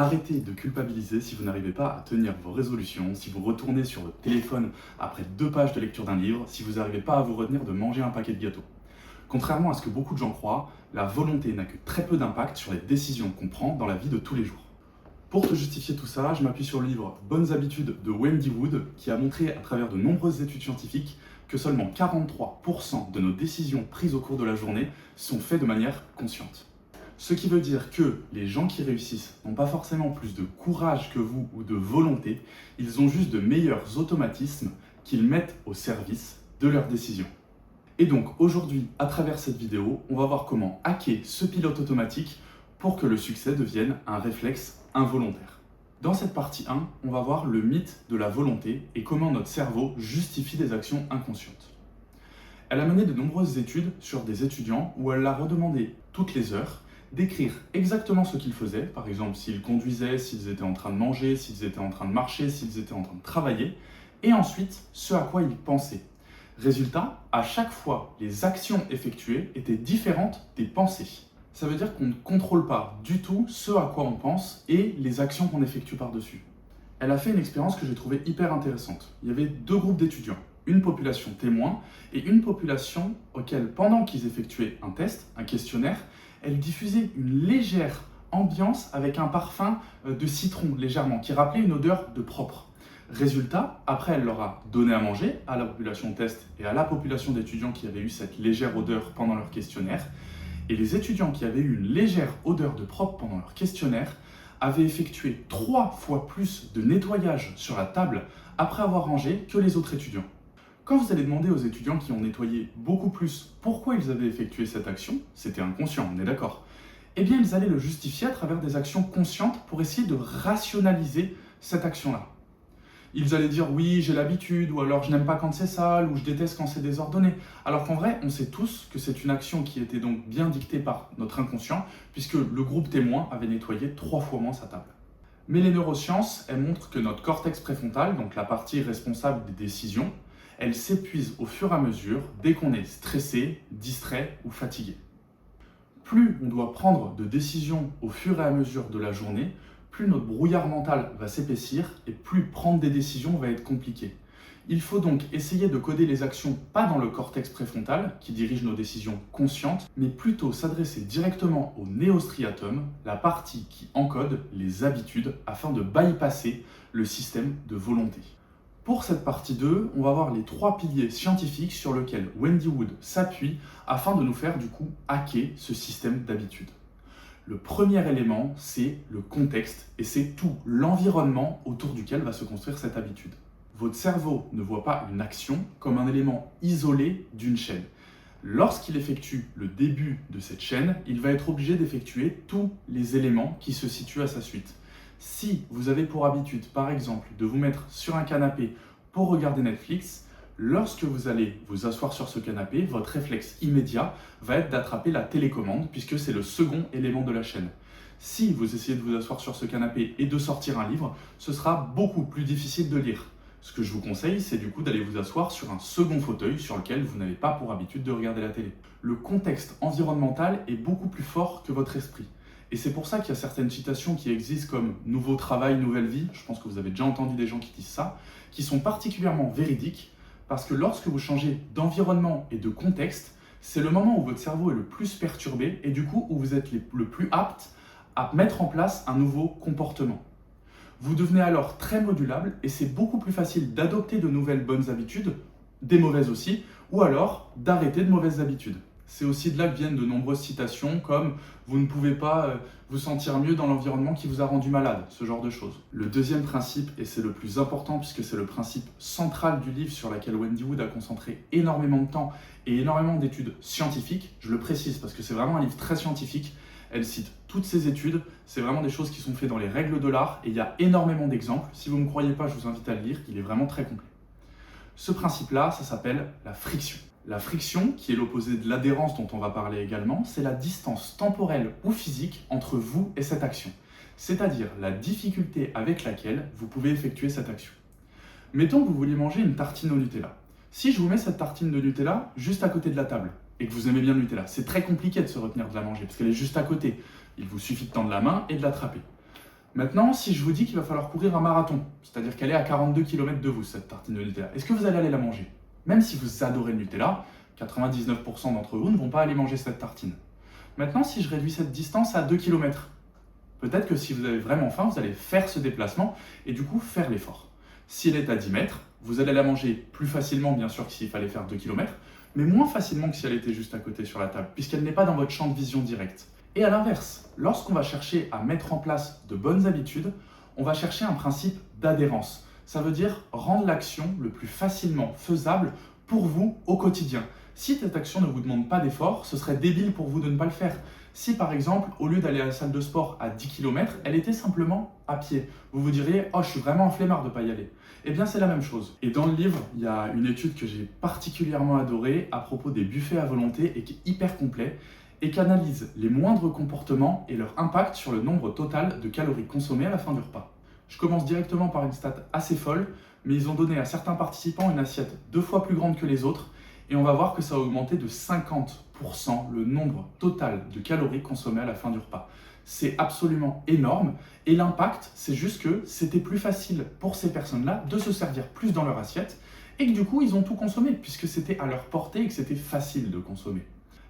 Arrêtez de culpabiliser si vous n'arrivez pas à tenir vos résolutions, si vous retournez sur votre téléphone après 2 pages de lecture d'un livre, si vous n'arrivez pas à vous retenir de manger un paquet de gâteaux. Contrairement à ce que beaucoup de gens croient, la volonté n'a que très peu d'impact sur les décisions qu'on prend dans la vie de tous les jours. Pour te justifier tout ça, je m'appuie sur le livre Bonnes habitudes de Wendy Wood, qui a montré à travers de nombreuses études scientifiques que seulement 43% de nos décisions prises au cours de la journée sont faites de manière consciente. Ce qui veut dire que les gens qui réussissent n'ont pas forcément plus de courage que vous ou de volonté, ils ont juste de meilleurs automatismes qu'ils mettent au service de leurs décisions. Et donc aujourd'hui, à travers cette vidéo, on va voir comment hacker ce pilote automatique pour que le succès devienne un réflexe involontaire. Dans cette partie 1, on va voir le mythe de la volonté et comment notre cerveau justifie des actions inconscientes. Elle a mené de nombreuses études sur des étudiants où elle leur redemandait toutes les heures d'écrire exactement ce qu'ils faisaient, par exemple s'ils conduisaient, s'ils étaient en train de manger, s'ils étaient en train de marcher, s'ils étaient en train de travailler, et ensuite ce à quoi ils pensaient. Résultat, à chaque fois, les actions effectuées étaient différentes des pensées. Ça veut dire qu'on ne contrôle pas du tout ce à quoi on pense et les actions qu'on effectue par-dessus. Elle a fait une expérience que j'ai trouvée hyper intéressante. Il y avait 2 groupes d'étudiants, une population témoin et une population auquel, pendant qu'ils effectuaient un test, un questionnaire, elle diffusait une légère ambiance avec un parfum de citron légèrement, qui rappelait une odeur de propre. Résultat, après elle leur a donné à manger à la population test et à la population d'étudiants qui avaient eu cette légère odeur pendant leur questionnaire. Et les étudiants qui avaient eu une légère odeur de propre pendant leur questionnaire avaient effectué 3 fois plus de nettoyage sur la table après avoir rangé que les autres étudiants. Quand vous allez demander aux étudiants qui ont nettoyé beaucoup plus pourquoi ils avaient effectué cette action, c'était inconscient, on est d'accord, eh bien ils allaient le justifier à travers des actions conscientes pour essayer de rationaliser cette action-là. Ils allaient dire oui, j'ai l'habitude, ou alors je n'aime pas quand c'est sale, ou je déteste quand c'est désordonné. Alors qu'en vrai, on sait tous que c'est une action qui était donc bien dictée par notre inconscient, puisque le groupe témoin avait nettoyé 3 fois moins sa table. Mais les neurosciences, elles montrent que notre cortex préfrontal, donc la partie responsable des décisions, elle s'épuise au fur et à mesure dès qu'on est stressé, distrait ou fatigué. Plus on doit prendre de décisions au fur et à mesure de la journée, plus notre brouillard mental va s'épaissir et plus prendre des décisions va être compliqué. Il faut donc essayer de coder les actions pas dans le cortex préfrontal, qui dirige nos décisions conscientes, mais plutôt s'adresser directement au néostriatum, la partie qui encode les habitudes, afin de bypasser le système de volonté. Pour cette partie 2, on va voir les 3 piliers scientifiques sur lesquels Wendy Wood s'appuie afin de nous faire du coup hacker ce système d'habitudes. Le premier élément, c'est le contexte et c'est tout l'environnement autour duquel va se construire cette habitude. Votre cerveau ne voit pas une action comme un élément isolé d'une chaîne. Lorsqu'il effectue le début de cette chaîne, il va être obligé d'effectuer tous les éléments qui se situent à sa suite. Si vous avez pour habitude, par exemple, de vous mettre sur un canapé pour regarder Netflix, lorsque vous allez vous asseoir sur ce canapé, votre réflexe immédiat va être d'attraper la télécommande puisque c'est le second élément de la chaîne. Si vous essayez de vous asseoir sur ce canapé et de sortir un livre, ce sera beaucoup plus difficile de lire. Ce que je vous conseille, c'est du coup d'aller vous asseoir sur un second fauteuil sur lequel vous n'avez pas pour habitude de regarder la télé. Le contexte environnemental est beaucoup plus fort que votre esprit. Et c'est pour ça qu'il y a certaines citations qui existent comme « nouveau travail, nouvelle vie », je pense que vous avez déjà entendu des gens qui disent ça, qui sont particulièrement véridiques parce que lorsque vous changez d'environnement et de contexte, c'est le moment où votre cerveau est le plus perturbé et du coup où vous êtes le plus apte à mettre en place un nouveau comportement. Vous devenez alors très modulable et c'est beaucoup plus facile d'adopter de nouvelles bonnes habitudes, des mauvaises aussi, ou alors d'arrêter de mauvaises habitudes. C'est aussi de là que viennent de nombreuses citations comme « vous ne pouvez pas vous sentir mieux dans l'environnement qui vous a rendu malade », ce genre de choses. Le deuxième principe, et c'est le plus important puisque c'est le principe central du livre sur lequel Wendy Wood a concentré énormément de temps et énormément d'études scientifiques, je le précise parce que c'est vraiment un livre très scientifique, elle cite toutes ces études, c'est vraiment des choses qui sont faites dans les règles de l'art et il y a énormément d'exemples. Si vous ne me croyez pas, je vous invite à le lire, il est vraiment très complet. Ce principe-là, ça s'appelle la friction. La friction, qui est l'opposé de l'adhérence dont on va parler également, c'est la distance temporelle ou physique entre vous et cette action, c'est-à-dire la difficulté avec laquelle vous pouvez effectuer cette action. Mettons que vous vouliez manger une tartine au Nutella. Si je vous mets cette tartine de Nutella juste à côté de la table et que vous aimez bien le Nutella, c'est très compliqué de se retenir de la manger parce qu'elle est juste à côté. Il vous suffit de tendre la main et de l'attraper. Maintenant, si je vous dis qu'il va falloir courir un marathon, c'est-à-dire qu'elle est à 42 km de vous, cette tartine de Nutella, est-ce que vous allez aller la manger? Même si vous adorez le Nutella, 99% d'entre vous ne vont pas aller manger cette tartine. Maintenant, si je réduis cette distance à 2 km, peut-être que si vous avez vraiment faim, vous allez faire ce déplacement et du coup faire l'effort. Si elle est à 10 mètres, vous allez la manger plus facilement, bien sûr, que s'il fallait faire 2 km, mais moins facilement que si elle était juste à côté sur la table, puisqu'elle n'est pas dans votre champ de vision direct. Et à l'inverse, lorsqu'on va chercher à mettre en place de bonnes habitudes, on va chercher un principe d'adhérence. Ça veut dire rendre l'action le plus facilement faisable pour vous au quotidien. Si cette action ne vous demande pas d'effort, ce serait débile pour vous de ne pas le faire. Si par exemple, au lieu d'aller à la salle de sport à 10 km, elle était simplement à pied, vous vous diriez « Oh, je suis vraiment un flemmard de ne pas y aller ». Eh bien, c'est la même chose. Et dans le livre, il y a une étude que j'ai particulièrement adorée à propos des buffets à volonté et qui est hyper complet et qui analyse les moindres comportements et leur impact sur le nombre total de calories consommées à la fin du repas. Je commence directement par une stat assez folle, mais ils ont donné à certains participants une assiette 2 fois plus grande que les autres et on va voir que ça a augmenté de 50% le nombre total de calories consommées à la fin du repas. C'est absolument énorme et l'impact, c'est juste que c'était plus facile pour ces personnes-là de se servir plus dans leur assiette et que du coup, ils ont tout consommé puisque c'était à leur portée et que c'était facile de consommer.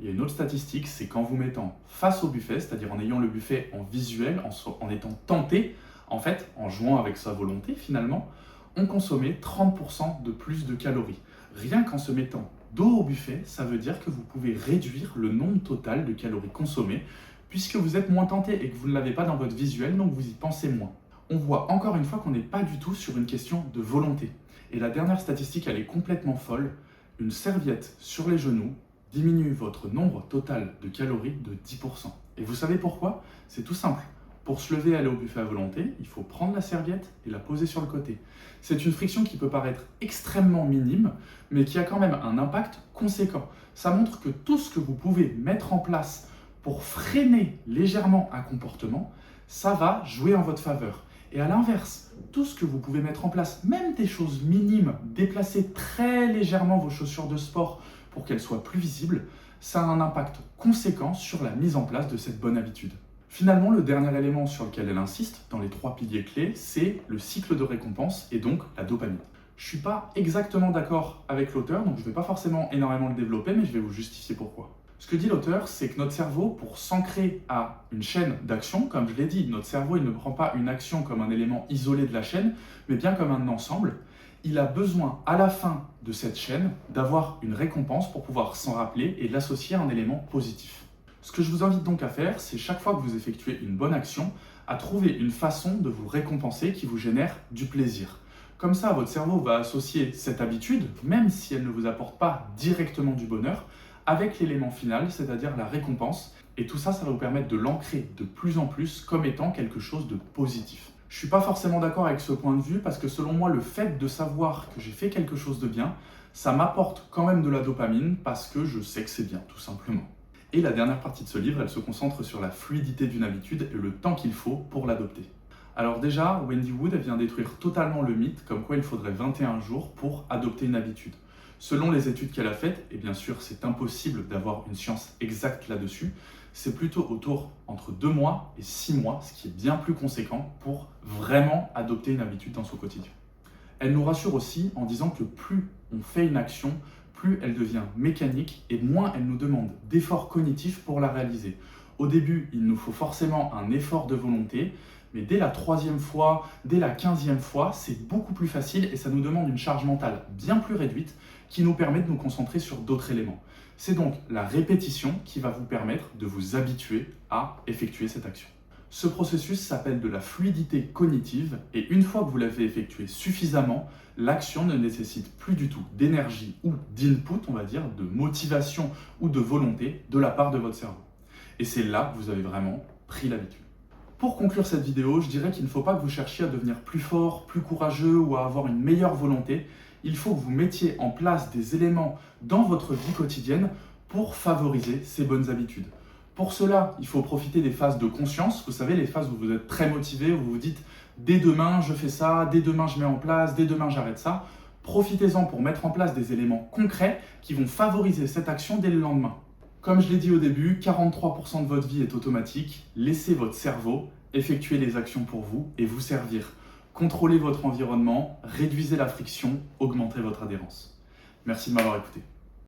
Il y a une autre statistique, c'est qu'en vous mettant face au buffet, c'est-à-dire en ayant le buffet en visuel, en étant tenté, en fait, en jouant avec sa volonté finalement, on consommait 30% de plus de calories. Rien qu'en se mettant dos au buffet, ça veut dire que vous pouvez réduire le nombre total de calories consommées puisque vous êtes moins tenté et que vous ne l'avez pas dans votre visuel, donc vous y pensez moins. On voit encore une fois qu'on n'est pas du tout sur une question de volonté. Et la dernière statistique, elle est complètement folle. Une serviette sur les genoux diminue votre nombre total de calories de 10%. Et vous savez pourquoi? C'est tout simple. Pour se lever et aller au buffet à volonté, il faut prendre la serviette et la poser sur le côté. C'est une friction qui peut paraître extrêmement minime, mais qui a quand même un impact conséquent. Ça montre que tout ce que vous pouvez mettre en place pour freiner légèrement un comportement, ça va jouer en votre faveur. Et à l'inverse, tout ce que vous pouvez mettre en place, même des choses minimes, déplacer très légèrement vos chaussures de sport pour qu'elles soient plus visibles, ça a un impact conséquent sur la mise en place de cette bonne habitude. Finalement, le dernier élément sur lequel elle insiste, dans les 3 piliers clés, c'est le cycle de récompense et donc la dopamine. Je ne suis pas exactement d'accord avec l'auteur, donc je ne vais pas forcément énormément le développer, mais je vais vous justifier pourquoi. Ce que dit l'auteur, c'est que notre cerveau, pour s'ancrer à une chaîne d'action, comme je l'ai dit, notre cerveau il ne prend pas une action comme un élément isolé de la chaîne, mais bien comme un ensemble. Il a besoin, à la fin de cette chaîne, d'avoir une récompense pour pouvoir s'en rappeler et l'associer à un élément positif. Ce que je vous invite donc à faire, c'est chaque fois que vous effectuez une bonne action, à trouver une façon de vous récompenser qui vous génère du plaisir. Comme ça, votre cerveau va associer cette habitude, même si elle ne vous apporte pas directement du bonheur, avec l'élément final, c'est-à-dire la récompense. Et tout ça, ça va vous permettre de l'ancrer de plus en plus comme étant quelque chose de positif. Je ne suis pas forcément d'accord avec ce point de vue parce que selon moi, le fait de savoir que j'ai fait quelque chose de bien, ça m'apporte quand même de la dopamine parce que je sais que c'est bien, tout simplement. Et la dernière partie de ce livre, elle se concentre sur la fluidité d'une habitude et le temps qu'il faut pour l'adopter. Alors déjà, Wendy Wood elle vient détruire totalement le mythe comme quoi il faudrait 21 jours pour adopter une habitude. Selon les études qu'elle a faites, et bien sûr c'est impossible d'avoir une science exacte là-dessus, c'est plutôt autour entre 2 mois et 6 mois, ce qui est bien plus conséquent pour vraiment adopter une habitude dans son quotidien. Elle nous rassure aussi en disant que plus on fait une action, plus elle devient mécanique et moins elle nous demande d'efforts cognitifs pour la réaliser. Au début, il nous faut forcément un effort de volonté, mais dès la 3e fois, dès la 15e fois, c'est beaucoup plus facile et ça nous demande une charge mentale bien plus réduite qui nous permet de nous concentrer sur d'autres éléments. C'est donc la répétition qui va vous permettre de vous habituer à effectuer cette action. Ce processus s'appelle de la fluidité cognitive et une fois que vous l'avez effectué suffisamment, l'action ne nécessite plus du tout d'énergie ou d'input, on va dire, de motivation ou de volonté de la part de votre cerveau. Et c'est là que vous avez vraiment pris l'habitude. Pour conclure cette vidéo, je dirais qu'il ne faut pas que vous cherchiez à devenir plus fort, plus courageux ou à avoir une meilleure volonté. Il faut que vous mettiez en place des éléments dans votre vie quotidienne pour favoriser ces bonnes habitudes. Pour cela, il faut profiter des phases de conscience. Vous savez, les phases où vous êtes très motivé, où vous vous dites « dès demain, je fais ça, dès demain, je mets en place, dès demain, j'arrête ça ». Profitez-en pour mettre en place des éléments concrets qui vont favoriser cette action dès le lendemain. Comme je l'ai dit au début, 43% de votre vie est automatique. Laissez votre cerveau effectuer les actions pour vous et vous servir. Contrôlez votre environnement, réduisez la friction, augmentez votre adhérence. Merci de m'avoir écouté.